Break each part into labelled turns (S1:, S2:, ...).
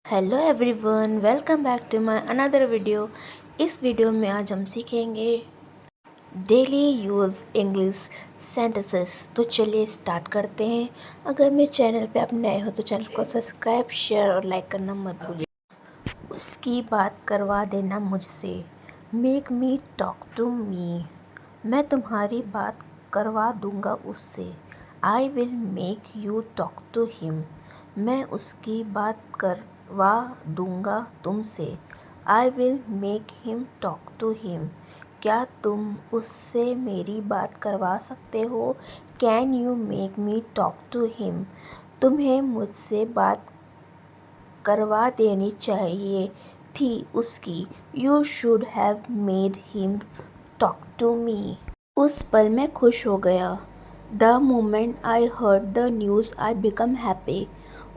S1: Hello everyone, welcome back to my another video. इस video में आज हम सीखेंगे डेली यूज़ इंग्लिश सेंटेंसेस। तो चलिए स्टार्ट करते हैं। अगर मेरे चैनल पे आप नए हो तो चैनल को सब्सक्राइब, शेयर और लाइक करना मत भूलिए। उसकी बात करवा देना मुझसे। Make me talk to me. मैं तुम्हारी बात करवा दूंगा उससे। I will make you talk to him. मैं उसकी बात करवा दूंगा तुमसे। I will make him talk to him. क्या तुम उससे मेरी बात करवा सकते हो? Can you make me talk to him. तुम्हें मुझसे बात करवा देनी चाहिए थी उसकी। You should have made him talk to me. उस पल मैं खुश हो गया। The moment I heard the news I became happy.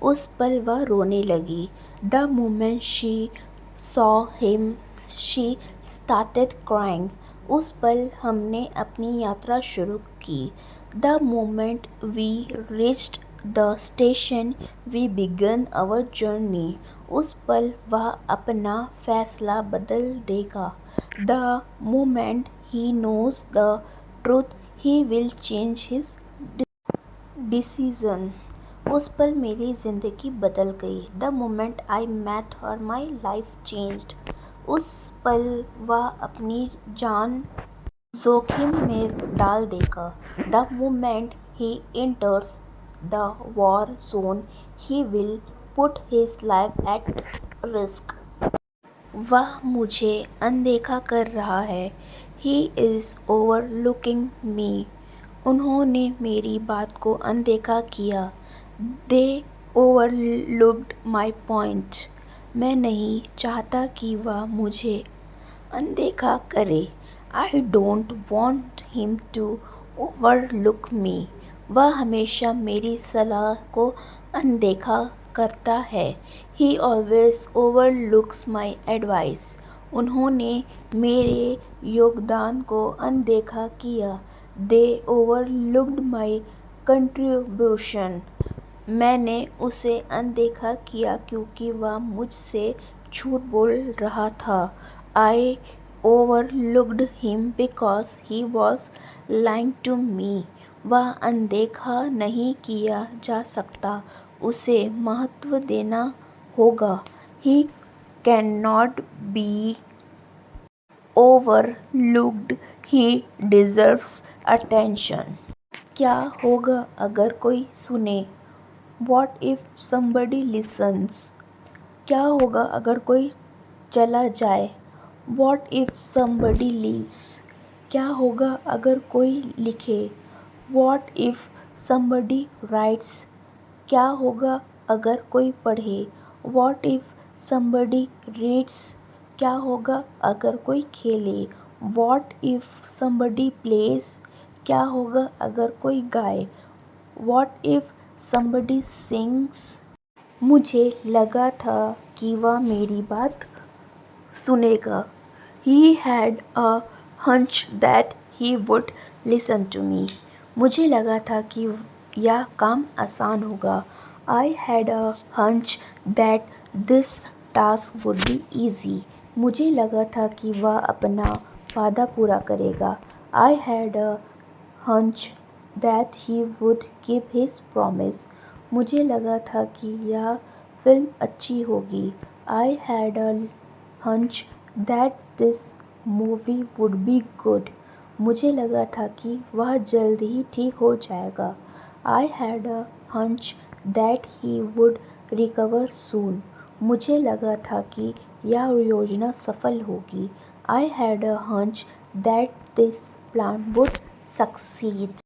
S1: उस पल वह रोने लगी। The moment she saw him she started crying. उस पल हमने अपनी यात्रा शुरू की। The moment we reached the station we began our journey. उस पल वह अपना फैसला बदल देगा। The moment he knows the truth he will change his decision। उस पल मेरी ज़िंदगी बदल गई। The moment I met her my life changed। उस पल वह अपनी जान जोखिम में डाल देगा। The moment he enters the war zone he will put his life at risk। वह मुझे अनदेखा कर रहा है। He is overlooking me. उन्होंने मेरी बात को अनदेखा किया। They overlooked my point. मैं नहीं चाहता कि वह मुझे अनदेखा करे। I don't want him to overlook me. वह हमेशा मेरी सलाह को अनदेखा करता है। He always overlooks my advice. उन्होंने मेरे योगदान को अनदेखा किया। They overlooked my contribution. मैंने उसे अनदेखा किया क्योंकि वह मुझसे झूठ बोल रहा था। I overlooked him because he was lying to me. वह अनदेखा नहीं किया जा सकता, उसे महत्व देना होगा। He can not be overlooked. He deserves attention. क्या होगा अगर कोई सुने? What if somebody listens? क्या होगा अगर कोई चला जाए? What if somebody leaves? क्या होगा अगर कोई लिखे? What if somebody writes? क्या होगा अगर कोई पढ़े? What if somebody reads? क्या होगा अगर कोई खेले? What if somebody plays? क्या होगा अगर कोई गाए? What if somebody sings? मुझे लगा था कि वह मेरी बात सुनेगा। He had a hunch that he would listen to me। मुझे लगा था कि यह काम आसान होगा। I had a hunch that this task would be easy। मुझे लगा था कि वह अपना वादा पूरा करेगा। I had a hunch that he would keep his promise। मुझे लगा था कि यह फिल्म अच्छी होगी। I had a hunch that this movie would be good। मुझे लगा था कि वह जल्द ही ठीक हो जाएगा। I had a hunch that he would recover soon। मुझे लगा था कि यह योजना सफल होगी। I had a hunch that this plan would succeed।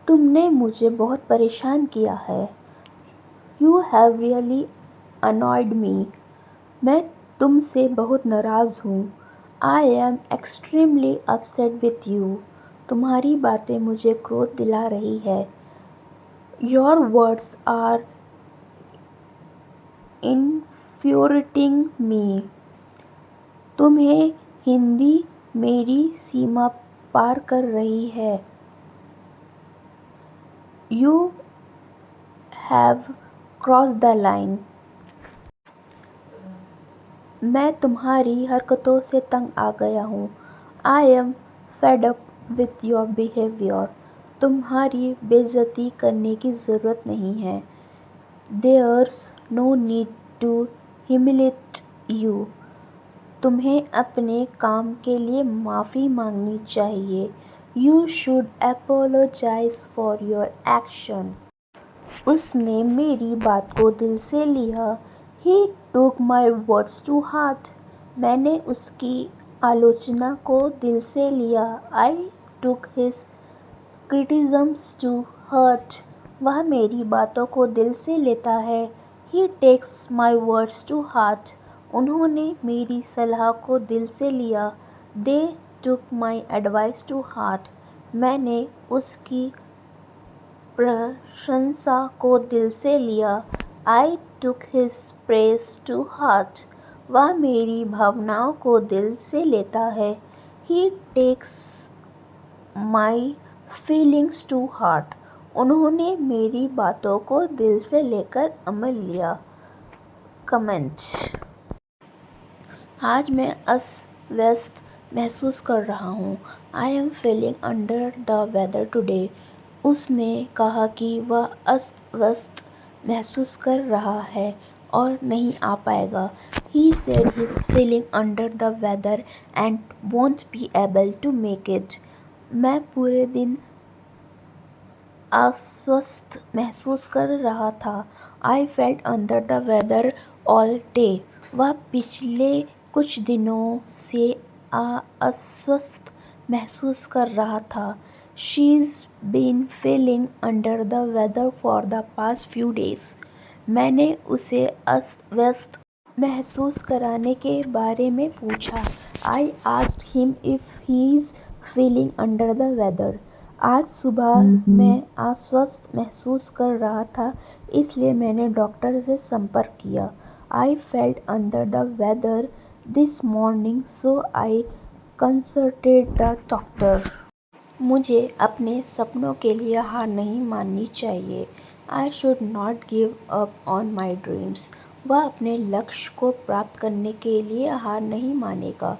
S1: तुमने मुझे बहुत परेशान किया है। You have really annoyed me। मैं तुमसे बहुत नाराज़ हूँ। I am extremely upset with you। तुम्हारी बातें मुझे क्रोध दिला रही है। Your words are infuriating me। तुम्हें हिंदी मेरी सीमा पार कर रही है। You have crossed the line। मैं तुम्हारी हरकतों से तंग आ गया हूँ। I am fed up with your behaviour. तुम्हारी बेइज्जती करने की ज़रूरत नहीं है। There's no need to humiliate you. तुम्हें अपने काम के लिए माफ़ी मांगनी चाहिए। You should apologise for your action. उसने मेरी बात को दिल से लिया। He took my words to heart. मैंने उसकी आलोचना को दिल से लिया। I took his criticisms to heart. वह मेरी बातों को दिल से लेता है। He takes my words to heart. उन्होंने मेरी सलाह को दिल से लिया। They took my advice to heart. मैंने उसकी प्रशंसा को दिल से लिया। I took his praise to heart. वह मेरी भावनाओं को दिल से लेता है। He takes my feelings to heart. उन्होंने मेरी बातों को दिल से लेकर अमल लिया। कमेंट। आज मैं अस्त व्यस्त महसूस कर रहा हूँ। I am feeling under the weather today. उसने कहा कि वह अस्त व्यस्त महसूस कर रहा है और नहीं आ पाएगा। He said he's feeling under the weather and won't be able to make it. मैं पूरे दिन अस्वस्थ महसूस कर रहा था। I felt under the weather all day. वह पिछले कुछ दिनों से अस्वस्थ महसूस कर रहा था। She's been feeling under the weather for the past few days. मैंने उसे अस्त व्यस्त महसूस कराने के बारे में पूछा। I asked him if he's feeling under the weather. आज सुबह मैं अस्वस्थ महसूस कर रहा था, इसलिए मैंने डॉक्टर से संपर्क किया। I felt under the weather this morning, so I consulted the doctor. मुझे अपने सपनों के लिए हार नहीं माननी चाहिए। I should not give up on my dreams. वह अपने लक्ष्य को प्राप्त करने के लिए हार नहीं मानेगा।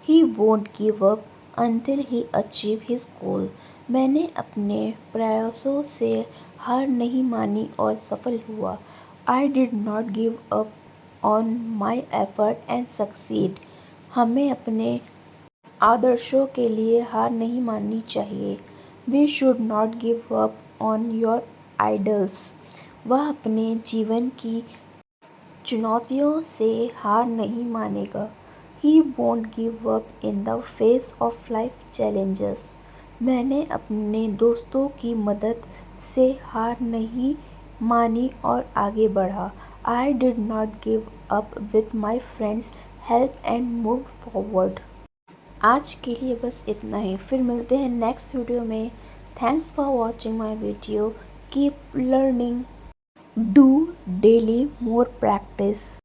S1: He won't give up until he achieve his goal. मैंने अपने प्रयासों से हार नहीं मानी और सफल हुआ। I did not give up on my effort and succeed. हमें अपने आदर्शों के लिए हार नहीं माननी चाहिए। We should not give up on your idols. वह अपने जीवन की चुनौतियों से हार नहीं मानेगा। He won't give up in the face of life challenges. मैंने अपने दोस्तों की मदद से हार नहीं मानी और आगे बढ़ा। I did not give up with my friends help and move forward. आज के लिए बस इतना ही। फिर मिलते हैं नेक्स्ट वीडियो में। Thanks for watching my video. Keep learning. Do daily more practice.